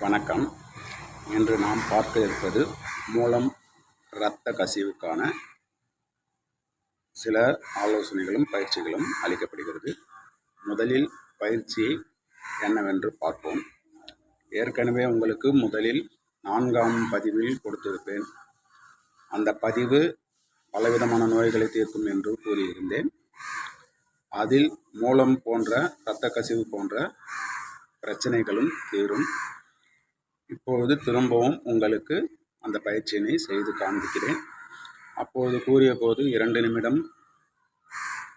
வணக்கம். இன்று நாம் பார்க்க இருப்பது மூலம் இரத்த கசிவுக்கான சில ஆலோசனைகளும் பயிற்சிகளும் அளிக்கப்படுகிறது. முதலில் பயிற்சியை என்னவென்று பார்ப்போம். ஏற்கனவே உங்களுக்கு முதலில் 4ஆம் பதிவில் கொடுத்திருப்பேன். அந்த பதிவு பலவிதமான நோய்களை தீர்க்கும் என்று கூறியிருந்தேன். அதில் மூலம் போன்ற இரத்த கசிவு போன்ற பிரச்சனைகளும் தீரும். இப்பொழுது திரும்பவும் உங்களுக்கு அந்த பயிற்சியினை செய்து காண்பிக்கிறேன். அப்போது கூறிய போது 2 நிமிடம்,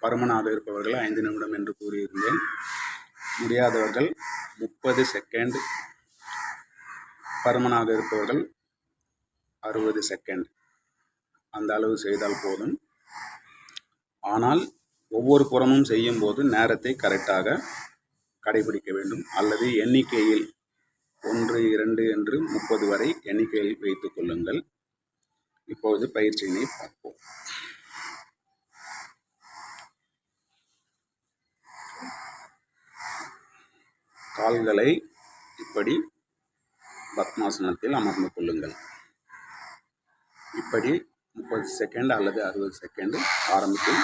பருமனாக இருப்பவர்கள் 5 நிமிடம் என்று கூறியிருந்தேன். முடியாதவர்கள் 30 செகண்ட், பருமனாக இருப்பவர்கள் 60 செகண்ட், அந்த அளவு செய்தால் போதும். ஆனால் ஒவ்வொரு புறமும் செய்யும் போது நேரத்தை கரெக்டாக கடைபிடிக்க வேண்டும். அல்லது எண்ணிக்கையில் 1, 2 என்று 30 வரை எண்ணிக்கையில் வைத்துக் கொள்ளுங்கள். இப்பொழுது பயிற்சியினை பார்ப்போம். கால்களை இப்படி பத்மாசனத்தில் அமர்ந்து கொள்ளுங்கள். இப்படி 30 செகண்ட் அல்லது 60 செகண்ட் ஆரம்பத்தில்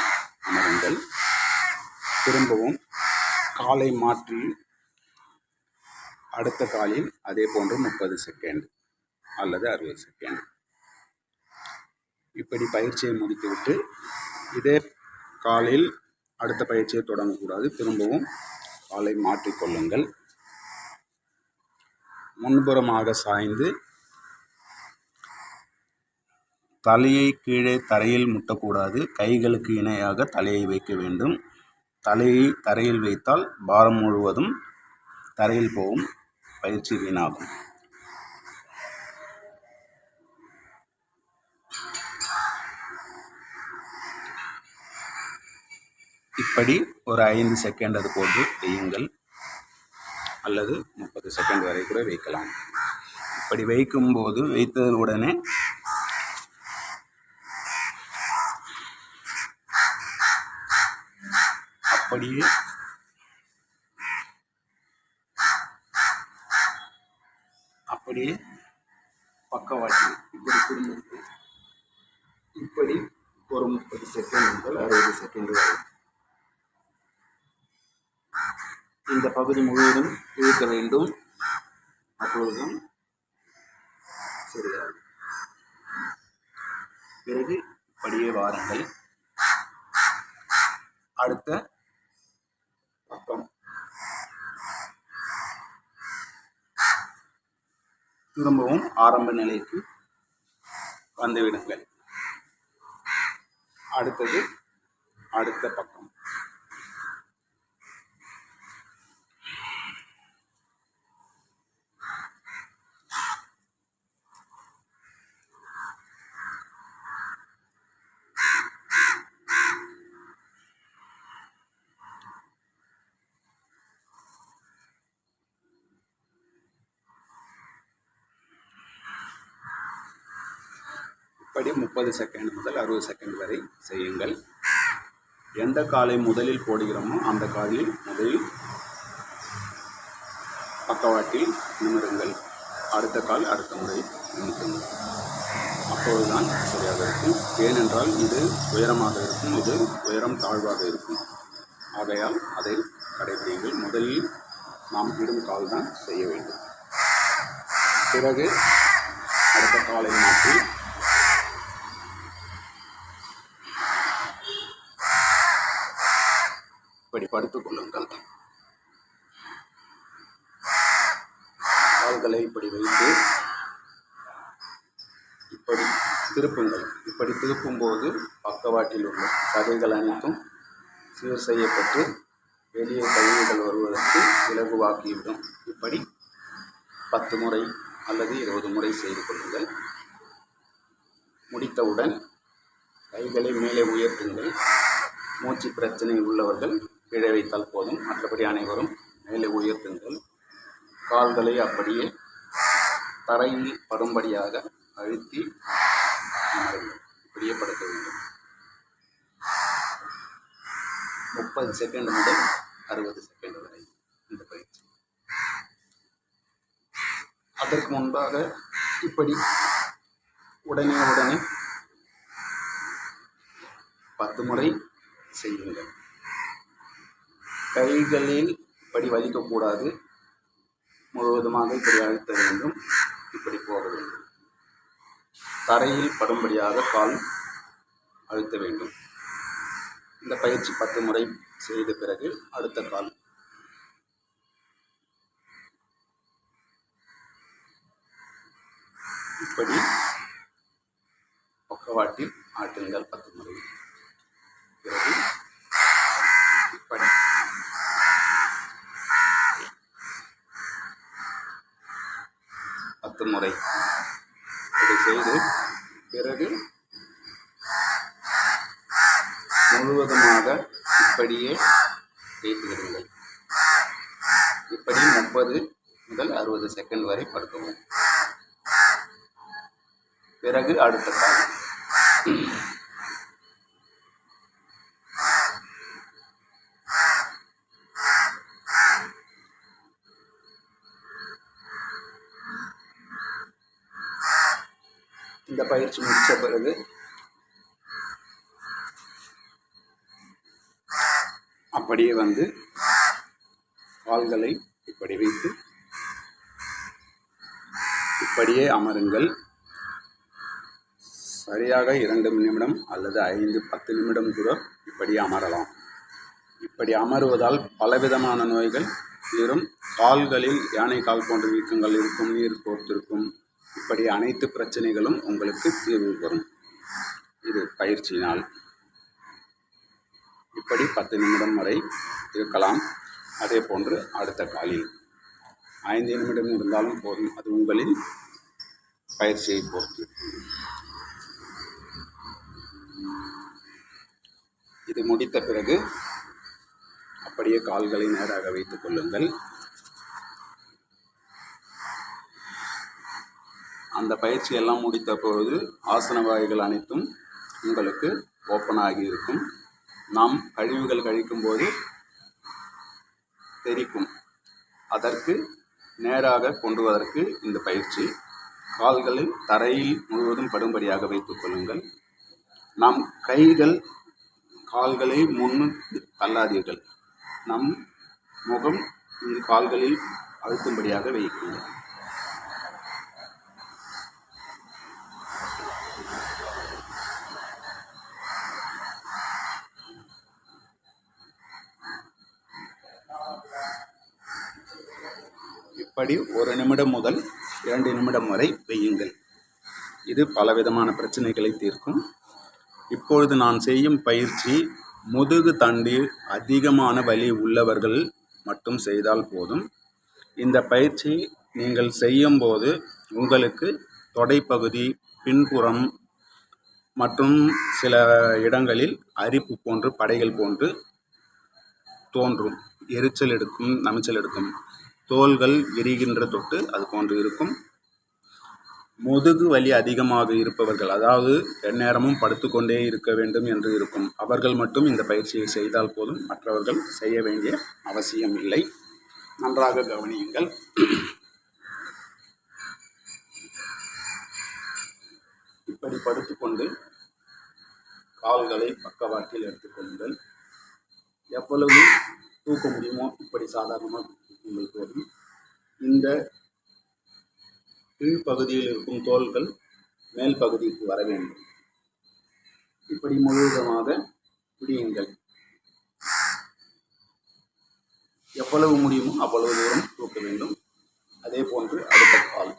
அமருங்கள். திரும்பவும் காலை மாற்றி அடுத்த காலில் அதே போன்று 30 செகண்ட் அல்லது 60 செகண்ட் இப்படி பயிற்சியை முடித்துவிட்டு இதே காலில் அடுத்த பயிற்சியை தொடங்கக்கூடாது. திரும்பவும் காலை மாற்றிக்கொள்ளுங்கள். முன்புறமாக சாய்ந்து தலையை கீழே தரையில் முட்டக்கூடாது. கைகளுக்கு இணையாக தலையை வைக்க வேண்டும். தலையை தரையில் வைத்தால் பாரம் முழுவதும் தரையில் போகும், பயிற்சி வீணாகும். இப்படி ஒரு 5 செகண்ட் அது போன்று வையுங்கள், அல்லது 30 செகண்ட் வரை கூட வைக்கலாம். இப்படி வைக்கும்போது வைத்தவுடனே அப்படியே பக்கவாட்டி இப்படி திரும்ப இப்படி ஒரு 30 செகண்ட் முதல் 60 செகண்ட் வரை இந்த பகுதி முழுவதும் இழுக்க வேண்டும். அப்பொழுதும் சரியாகும். பிறகு இப்படியே வாருங்கள். அடுத்த பக்கம் திரும்பவும் ஆரம்ப நிலைக்கு வந்துவிடுங்கள். அடுத்தது அடுத்த பக்கம். இப்படி 30 செகண்ட் முதல் 60 செகண்ட் வரை செய்யுங்கள். எந்த காலை முதலில் போடுகிறோமோ அந்த காலில் முதலில் பக்கவாட்டில் நிமிருங்கள். அடுத்த கால் அடுத்த முறை நிமிருங்கள். அப்பொழுதுதான் சரியாக இருக்கும். ஏனென்றால் இது உயரமாக இருக்கும், இது உயரம் தாழ்வாக இருக்கும். ஆகையால் அதை கடைபிடிங்கள். முதலில் நாம் இடும் கால் தான் செய்ய வேண்டும். பிறகு அடுத்த காலை மாற்றி இப்படி படுத்துக் கொள்ளுங்கள். கால்களை இப்படி வைத்து இப்படி திருப்புங்கள். இப்படி திருப்பும்போது பக்கவாட்டில் உள்ள சதைகள் அனைத்தும் சீர் செய்யப்பட்டு வெளியே கழிவுகள் வருவதற்கு இலகுவாக்கிவிடும். இப்படி 10 முறை அல்லது 20 முறை செய்து கொள்ளுங்கள். முடித்தவுடன் கைகளை மேலே உயர்த்துங்கள். மூச்சு பிரச்சனை உள்ளவர்கள் கீழே வைத்தால் போதும். மற்றபடி அனைவரும் மேலே உயர்த்துங்கள். கால்களை அப்படியே தரையில் படும்படியாக அழுத்தி இப்படியே படுக்க வேண்டும். 30 செகண்ட் முதல் 60 செகண்ட் வரை இந்த பயிற்சி. அதற்கு முன்பாக இப்படி உடனே 10 முறை செய்யுங்கள். கைகளில் இப்படி வலிக்கக்கூடாது. முழுவதுமாக இப்படி அழுத்த வேண்டும். இப்படி போக வேண்டும். தரையில் படும்படியாக கால் அழுத்த வேண்டும். இந்த பயிற்சி 10 முறை செய்த பிறகு அடுத்த கால் இப்படி பக்கவாட்டில் ஆட்டுங்கள் 10 முறை. பிறகு இப்படி 10 முறை இப்படி செய்து பிறகு முழுவதுமாக இப்படியே தேய்த்து விடுங்கள். இப்படி 30 முதல் 60 செகண்ட் வரை படுக்கவும். பிறகு அடுத்த கால் இந்த பயிற்சி முடித்த பிறகு அப்படியே வந்து கால்களை இப்படி வைத்து இப்படியே அமருங்கள். சரியாக 2 நிமிடம் அல்லது 5-10 நிமிடம் கூட இப்படி அமரலாம். இப்படி அமருவதால் பலவிதமான நோய்கள் தீரும். கால்களில் யானை கால் போன்ற வீக்கங்கள் இருக்கும், நீர் கோர்த்திருக்கும், இப்படி அனைத்து பிரச்சனைகளும் உங்களுக்கு தீர்வு வரும் இது பயிற்சியினால். இப்படி 10 நிமிடம் வரை இருக்கலாம். அதே போன்று அடுத்த காலில் 5 நிமிடம் இருந்தாலும் போதும். அது உங்களின் பயிற்சியை பொறுத்து. இது முடித்த பிறகு அப்படியே கால்களை நேராக வைத்துக் கொள்ளுங்கள். அந்த பயிற்சியெல்லாம் முடித்த பொழுது ஆசன வாய்கள் அனைத்தும் உங்களுக்கு ஓப்பன் ஆகி இருக்கும். நாம் கழிவுகள் கழிக்கும்போது தெரிக்கும். அதற்கு நேராக கொண்டுவதற்கு இந்த பயிற்சி. கால்களை தரையில் முழுவதும் படும்படியாக வைத்துக் கொள்ளுங்கள். நாம் கைகள் கால்களை முன்னுக்கு தள்ளாதீர்கள். நம் முகம் இந்த கால்களில் அழுத்தும்படியாக வைக்குங்கள். இப்படி 1 நிமிடம் முதல் 2 நிமிடம் வரை வையுங்கள். இது பலவிதமான பிரச்சனைகளை தீர்க்கும். இப்பொழுது நான் செய்யும் பயிற்சி முதுகு தண்டில் அதிகமான வலி உள்ளவர்கள் மட்டும் செய்தால் போதும். இந்த பயிற்சி நீங்கள் செய்யும்போது உங்களுக்கு தொடைப்பகுதி, பின்புறம் மற்றும் சில இடங்களில் அரிப்பு போன்று, படைகள் போன்று தோன்றும். எரிச்சல் எடுக்கும், நமைச்சல் எடுக்கும், தோள்கள் விரிகின்ற தொட்டு அது போன்று இருக்கும். முதுகு வலி அதிகமாக இருப்பவர்கள், அதாவது எந்நேரமும் படுத்துக்கொண்டே இருக்க வேண்டும் என்று இருக்கும், அவர்கள் மட்டும் இந்த பயிற்சியை செய்தால் போதும். மற்றவர்கள் செய்ய வேண்டிய அவசியம் இல்லை. நன்றாக கவனியுங்கள். இப்படி படுத்துக்கொண்டு கால்களை பக்கவாட்டில் எடுத்துக்கொள்ளுங்கள். எவ்வளவு தூக்க முடியுமோ இப்படி சாதாரணமாக தூக்குங்கள் போதும். இந்த கீழ்ப்பகுதியில் இருக்கும் தோள்கள் மேல் பகுதிக்கு வர வேண்டும். இப்படி முழுவதுமாக பிடியுங்கள். எவ்வளவு முடியுமோ அவ்வளவு தூரம் தூக்க வேண்டும். அதே போன்று அடுத்த கால்.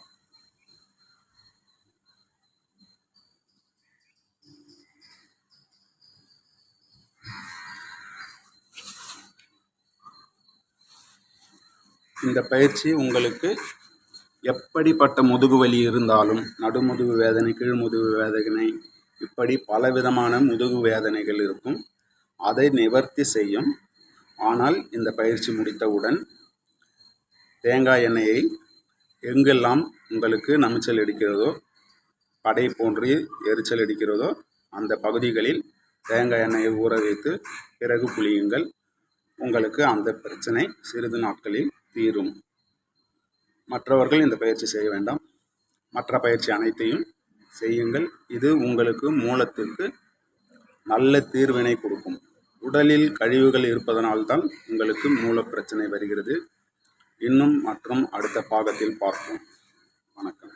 இந்த பயிற்சி உங்களுக்கு எப்படிப்பட்ட முதுகு வலி இருந்தாலும், நடுமுதுகு வேதனை, கீழ்முதுகு வேதனை, இப்படி பலவிதமான முதுகு வேதனைகள் இருக்கும், அதை நிவர்த்தி செய்யும். ஆனால் இந்த பயிற்சி முடித்தவுடன் தேங்காய் எண்ணெயை எங்கெல்லாம் உங்களுக்கு நமைச்சல் எடுக்கிறதோ, படை போன்று எரிச்சல் எடுக்கிறதோ அந்த பகுதிகளில் தேங்காய் எண்ணெயை ஊற வைத்து பிறகு புளியுங்கள். உங்களுக்கு அந்த பிரச்சனை சிறிது நாட்களில் தீரும். மற்றவர்கள் இந்த பயிற்சி செய்ய வேண்டாம். மற்ற பயிற்சி அனைத்தையும் செய்யுங்கள். இது உங்களுக்கு மூலத்திற்கு நல்ல தீர்வினை கொடுக்கும். உடலில் கழிவுகள் இருப்பதனால்தான் உங்களுக்கு மூல பிரச்சனை வருகிறது. இன்னும் மற்றும் அடுத்த பாகத்தில் பார்ப்போம். வணக்கம்.